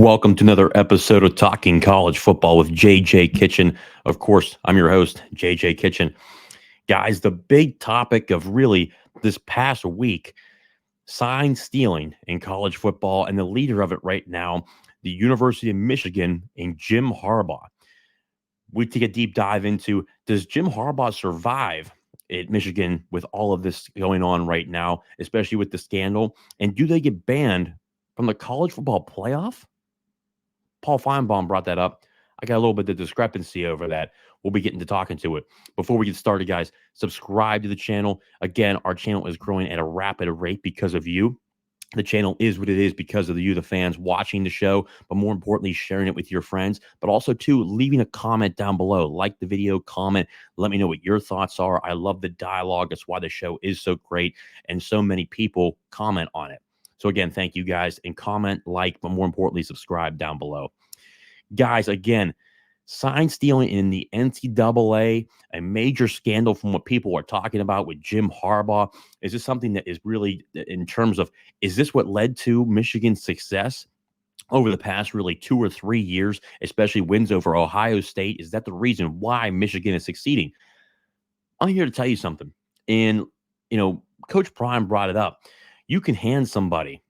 Welcome to another episode of Talking College Football with JJ Kitchen. Of course, I'm your host, JJ Kitchen. Guys, the big topic of really this past week, sign stealing in college football, and the leader of it right now, the University of Michigan and Jim Harbaugh. We take a deep dive into, does Jim Harbaugh survive at Michigan with all of this going on right now, especially with the scandal? And do they get banned from the college football playoff? Paul Finebaum brought that up. I got a little bit of discrepancy over that. We'll be getting to talking to it. Before we get started, guys, subscribe to the channel. Again, our channel is growing at a rapid rate because of you. The channel is what it is because of you, the fans, watching the show, but more importantly, sharing it with your friends, but also, too, leaving a comment down below. Like the video, comment, let me know what your thoughts are. I love the dialogue. That's why the show is so great, and so many people comment on it. So, again, thank you, guys, and comment, like, but more importantly, subscribe down below. Guys, again, sign stealing in the NCAA, a major scandal from what people are talking about with Jim Harbaugh. Is this something that is really, in terms of, is this what led to Michigan's success over the past really 2 or 3 years, especially wins over Ohio State? Is that the reason why Michigan is succeeding? I'm here to tell you something. And, Coach Prime brought it up. You can hand somebody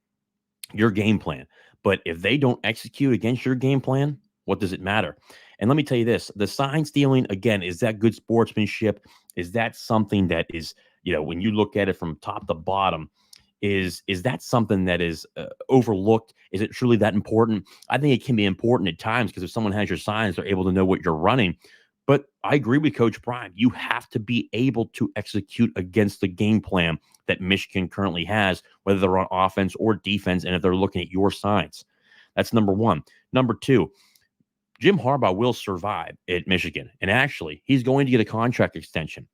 your game plan, but if they don't execute against your game plan, what does it matter? And let me tell you this, the sign stealing, again, is that good sportsmanship? Is that something that is, when you look at it from top to bottom, is that something that is overlooked? Is it truly that important? I think it can be important at times because if someone has your signs, they're able to know what you're running. But I agree with Coach Prime. You have to be able to execute against the game plan that Michigan currently has, whether they're on offense or defense, and if they're looking at your signs. That's number one. Number two, Jim Harbaugh will survive at Michigan. And actually, he's going to get a contract extension.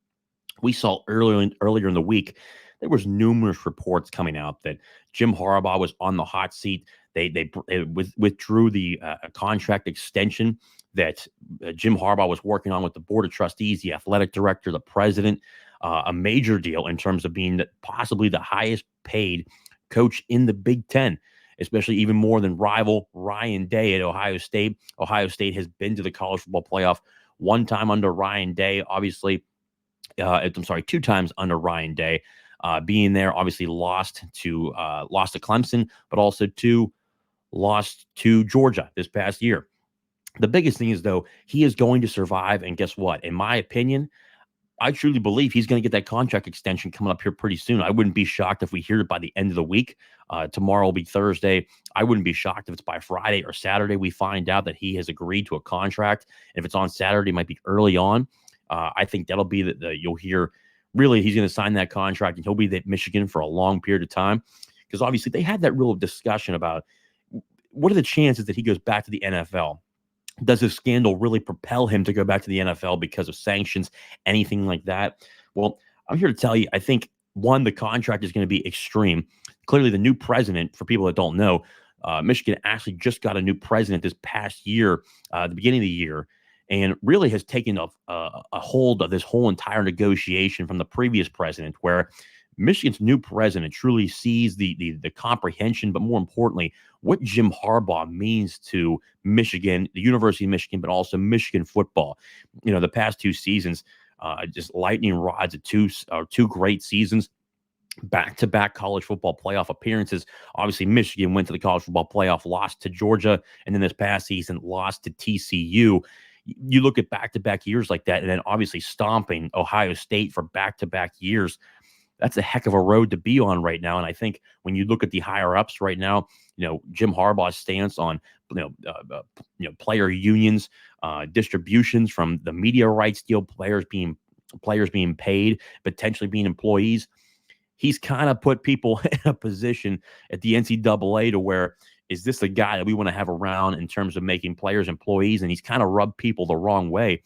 We saw earlier in the week, there was numerous reports coming out that Jim Harbaugh was on the hot seat. They withdrew the contract extension that Jim Harbaugh was working on with the board of trustees, the athletic director, the president. A major deal in terms of being possibly the highest paid coach in the Big Ten, especially even more than rival Ryan Day at Ohio State. Ohio State has been to the college football playoff one time under Ryan Day, obviously. Two times under Ryan Day. Being there, obviously lost to Clemson, but also lost to Georgia this past year. The biggest thing is, though, he is going to survive. And guess what? In my opinion, I truly believe he's going to get that contract extension coming up here pretty soon. I wouldn't be shocked if we hear it by the end of the week. Tomorrow will be Thursday. I wouldn't be shocked if it's by Friday or Saturday we find out that he has agreed to a contract. If it's on Saturday, it might be early on. I think that'll be you'll hear, really, he's going to sign that contract and he'll be at Michigan for a long period of time. Because obviously they had that real discussion about what are the chances that he goes back to the NFL. Does this scandal really propel him to go back to the NFL because of sanctions, anything like that? Well, I'm here to tell you, I think, one, the contract is going to be extreme. Clearly, the new president, for people that don't know, Michigan actually just got a new president this past year, the beginning of the year, and really has taken a hold of this whole entire negotiation from the previous president, where Michigan's new president truly sees the comprehension, but more importantly, what Jim Harbaugh means to Michigan, the University of Michigan, but also Michigan football. The past 2 seasons, just lightning rods of two great seasons, back-to-back college football playoff appearances. Obviously, Michigan went to the college football playoff, lost to Georgia, and then this past season lost to TCU. You look at back-to-back years like that, and then obviously stomping Ohio State for back-to-back years. That's a heck of a road to be on right now. And I think when you look at the higher ups right now, Jim Harbaugh's stance on, player unions, distributions from the media rights deal, players being paid, potentially being employees. He's kind of put people in a position at the NCAA to where, is this the guy that we want to have around in terms of making players employees? And he's kind of rubbed people the wrong way.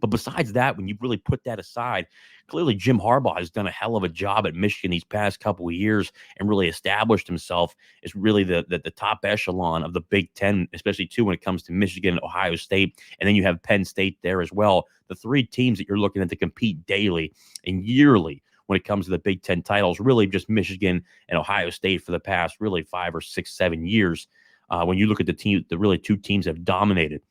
But besides that, when you really put that aside, clearly Jim Harbaugh has done a hell of a job at Michigan these past couple of years and really established himself as really the top echelon of the Big Ten, especially too when it comes to Michigan and Ohio State. And then you have Penn State there as well. The 3 teams that you're looking at to compete daily and yearly when it comes to the Big Ten titles, really just Michigan and Ohio State for the past really 5 or 6, 7 years. when you look at the team, the really two teams have dominated.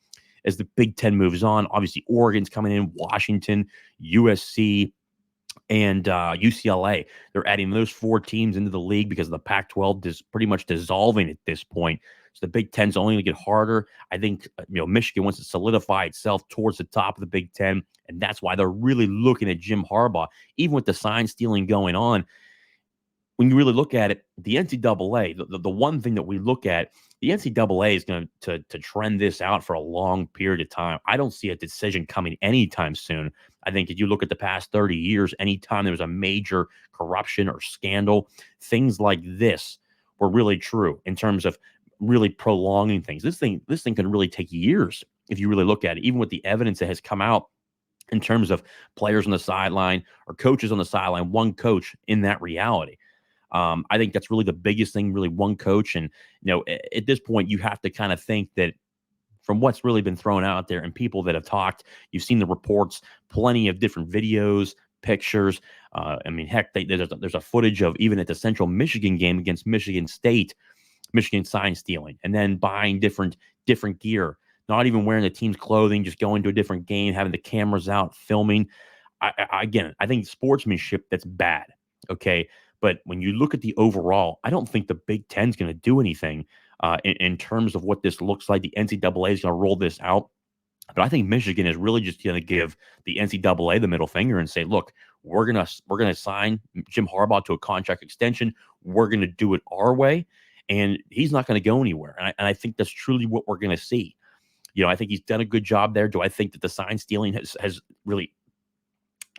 As the Big Ten moves on, obviously Oregon's coming in, Washington, USC, and UCLA. They're adding those four teams into the league because the Pac-12 is pretty much dissolving at this point. So the Big Ten's only going to get harder. I think Michigan wants to solidify itself towards the top of the Big Ten, and that's why they're really looking at Jim Harbaugh. Even with the sign stealing going on, when you really look at it, the NCAA, the one thing that we look at, the NCAA is going to trend this out for a long period of time. I don't see a decision coming anytime soon. I think if you look at the past 30 years, anytime there was a major corruption or scandal, things like this were really true in terms of really prolonging things. This thing can really take years if you really look at it, even with the evidence that has come out in terms of players on the sideline or coaches on the sideline, one coach in that reality. I think that's really the biggest thing, really one coach. And, at this point, you have to kind of think that from what's really been thrown out there and people that have talked, you've seen the reports, plenty of different videos, pictures. Heck, there's a footage of even at the Central Michigan game against Michigan State, Michigan sign stealing, and then buying different gear, not even wearing the team's clothing, just going to a different game, having the cameras out, filming. I think sportsmanship, that's bad. Okay. But when you look at the overall, I don't think the Big Ten is going to do anything in terms of what this looks like. The NCAA is going to roll this out. But I think Michigan is really just going to give the NCAA the middle finger and say, look, we're gonna sign Jim Harbaugh to a contract extension. We're going to do it our way. And he's not going to go anywhere. And I think that's truly what we're going to see. I think he's done a good job there. Do I think that the sign stealing has really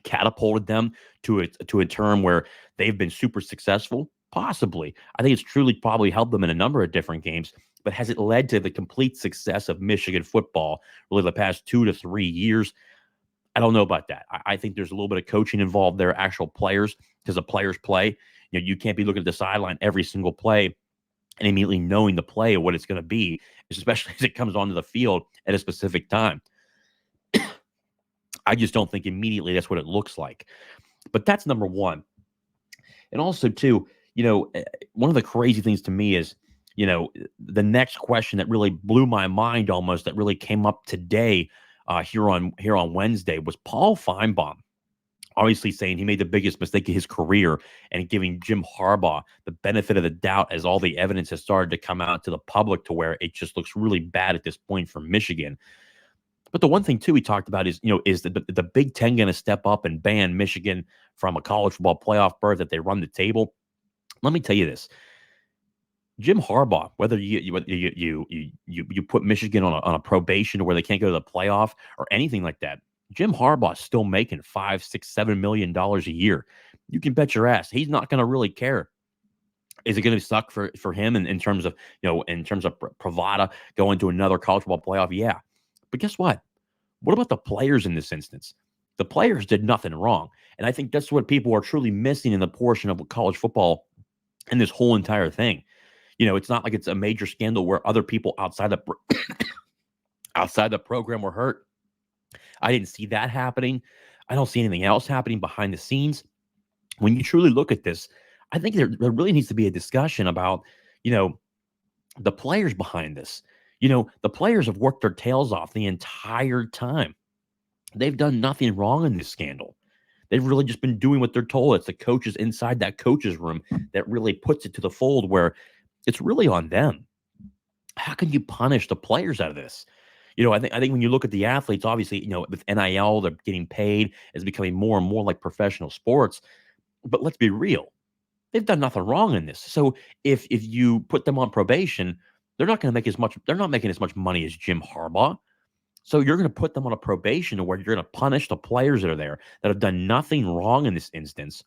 catapulted them to a term where they've been super successful? Possibly. I think it's truly probably helped them in a number of different games, but has it led to the complete success of Michigan football really the past 2 to 3 years? I don't know about that. I think there's a little bit of coaching involved there, actual players, because the players play. You can't be looking at the sideline every single play and immediately knowing the play of what it's going to be, especially as it comes onto the field at a specific time. I just don't think immediately that's what it looks like. But that's number one. And also, too, one of the crazy things to me is, the next question that really blew my mind almost, that really came up today here on Wednesday, was Paul Finebaum obviously saying he made the biggest mistake of his career and giving Jim Harbaugh the benefit of the doubt as all the evidence has started to come out to the public to where it just looks really bad at this point for Michigan. But the one thing, too, he talked about is, is the Big Ten going to step up and ban Michigan from a college football playoff berth, that they run the table? Let me tell you this. Jim Harbaugh, whether you put Michigan on a probation to where they can't go to the playoff or anything like that, Jim Harbaugh is still making $5, $6, $7 million a year. You can bet your ass he's not going to really care. Is it going to suck for him in terms of bravada going to another college football playoff? Yeah. But guess what? What about the players in this instance? The players did nothing wrong. And I think that's what people are truly missing in the portion of college football and this whole entire thing. It's not like it's a major scandal where other people outside the program were hurt. I didn't see that happening. I don't see anything else happening behind the scenes. When you truly look at this, I think there really needs to be a discussion about, the players behind this. The players have worked their tails off the entire time. They've done nothing wrong in this scandal. They've really just been doing what they're told. It's the coaches inside that coaches room that really puts it to the fold where it's really on them. How can you punish the players out of this? I think when you look at the athletes, obviously, with NIL, they're getting paid. It's becoming more and more like professional sports. But let's be real. They've done nothing wrong in this. So if you put them on probation, they're not going to make as much. They're not making as much money as Jim Harbaugh. So you're going to put them on a probation to where you're going to punish the players that are there that have done nothing wrong in this instance.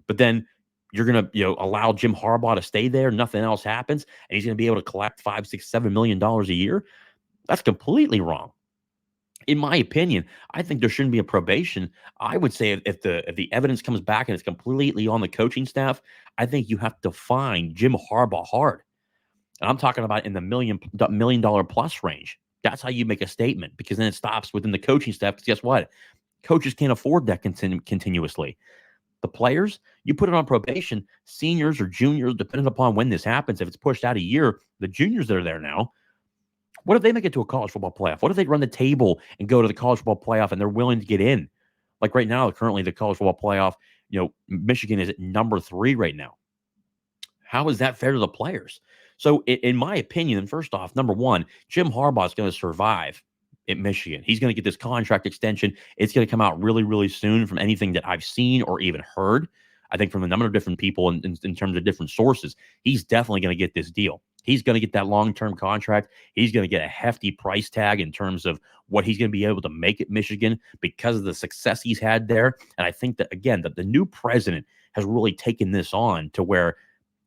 But then you're going to allow Jim Harbaugh to stay there. Nothing else happens, and he's going to be able to collect $5, $6, $7 million a year. That's completely wrong. In my opinion, I think there shouldn't be a probation. I would say if the evidence comes back and it's completely on the coaching staff, I think you have to fine Jim Harbaugh hard. And I'm talking about in the $1 million plus range. That's how you make a statement, because then it stops within the coaching staff. Because guess what? Coaches can't afford that continuously. The players, you put it on probation, seniors or juniors, depending upon when this happens. If it's pushed out a year, the juniors that are there now, what if they make it to a college football playoff? What if they run the table and go to the college football playoff and they're willing to get in? Like right now, currently the college football playoff, Michigan is at number 3 right now. How is that fair to the players? So, in my opinion, first off, number one, Jim Harbaugh is going to survive at Michigan. He's going to get this contract extension. It's going to come out really, really soon from anything that I've seen or even heard. I think from a number of different people in terms of different sources, he's definitely going to get this deal. He's going to get that long-term contract. He's going to get a hefty price tag in terms of what he's going to be able to make at Michigan because of the success he's had there. And I think that, again, that the new president has really taken this on to where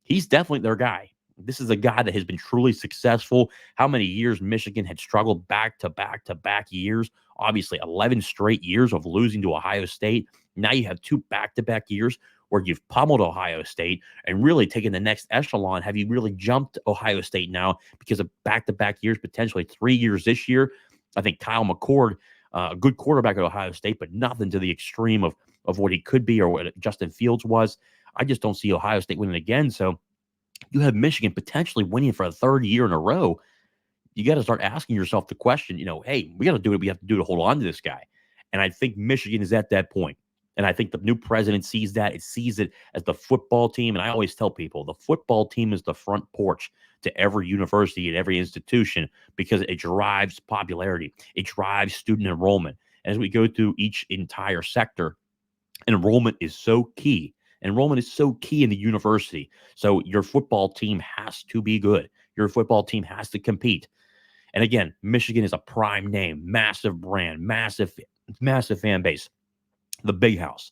he's definitely their guy. This is a guy that has been truly successful. How many years Michigan had struggled back to back to back years? Obviously, 11 straight years of losing to Ohio State. Now you have 2 back-to-back years where you've pummeled Ohio State and really taken the next echelon. Have you really jumped Ohio State now because of back-to-back years, potentially 3 years this year? I think Kyle McCord, a good quarterback at Ohio State, but nothing to the extreme of what he could be or what Justin Fields was. I just don't see Ohio State winning again. So you have Michigan potentially winning for a 3rd year in a row. You got to start asking yourself the question, hey, we got to do what we have to do to hold on to this guy. And I think Michigan is at that point. And I think the new president sees that. It sees it as the football team. And I always tell people the football team is the front porch to every university and every institution because it drives popularity. It drives student enrollment. As we go through each entire sector, enrollment is so key. Enrollment is so key in the university. So your football team has to be good. Your football team has to compete. And again, Michigan is a prime name, massive brand, massive fan base. The big house.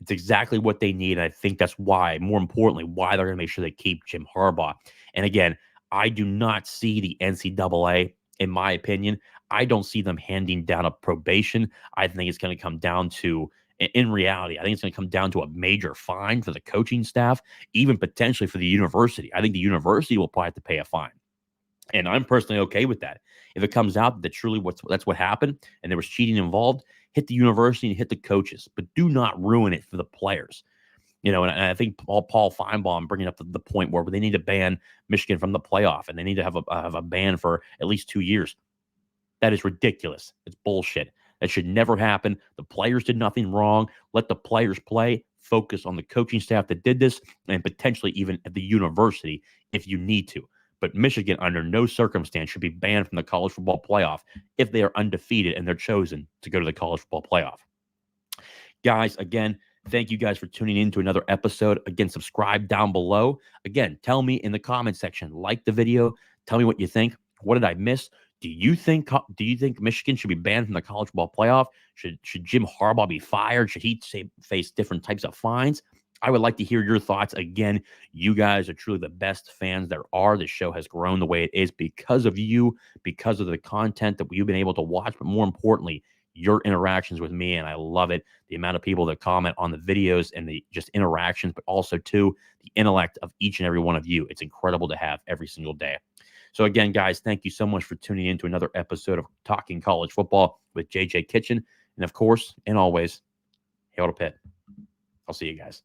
It's exactly what they need. And I think that's why, more importantly, why they're going to make sure they keep Jim Harbaugh. And again, I do not see the NCAA, in my opinion, I don't see them handing down a probation. I think it's going to come down to, in reality, I think it's going to come down to a major fine for the coaching staff, even potentially for the university. I think the university will probably have to pay a fine. And I'm personally okay with that. If it comes out that truly that's what happened and there was cheating involved, hit the university and hit the coaches, but do not ruin it for the players. And I think Paul Finebaum bringing up the point where they need to ban Michigan from the playoff and they need to have a ban for at least 2 years. That is ridiculous. It's bullshit. That should never happen. The players did nothing wrong. Let the players play. Focus on the coaching staff that did this and potentially even at the university if you need to. But Michigan, under no circumstance, should be banned from the college football playoff if they are undefeated and they're chosen to go to the college football playoff. Guys, again, thank you guys for tuning in to another episode. Again, subscribe down below. Again, tell me in the comment section, like the video. Tell me what you think. What did I miss? Do you think Michigan should be banned from the college football playoff? Should Jim Harbaugh be fired? Should he face different types of fines? I would like to hear your thoughts. Again, you guys are truly the best fans there are. This show has grown the way it is because of you, because of the content that we've been able to watch, but more importantly, your interactions with me, and I love it. The amount of people that comment on the videos and the just interactions, but also, too, the intellect of each and every one of you. It's incredible to have every single day. So, again, guys, thank you so much for tuning in to another episode of Talking College Football with JJ Kitchen. And, of course, and always, hail to Pitt. I'll see you guys.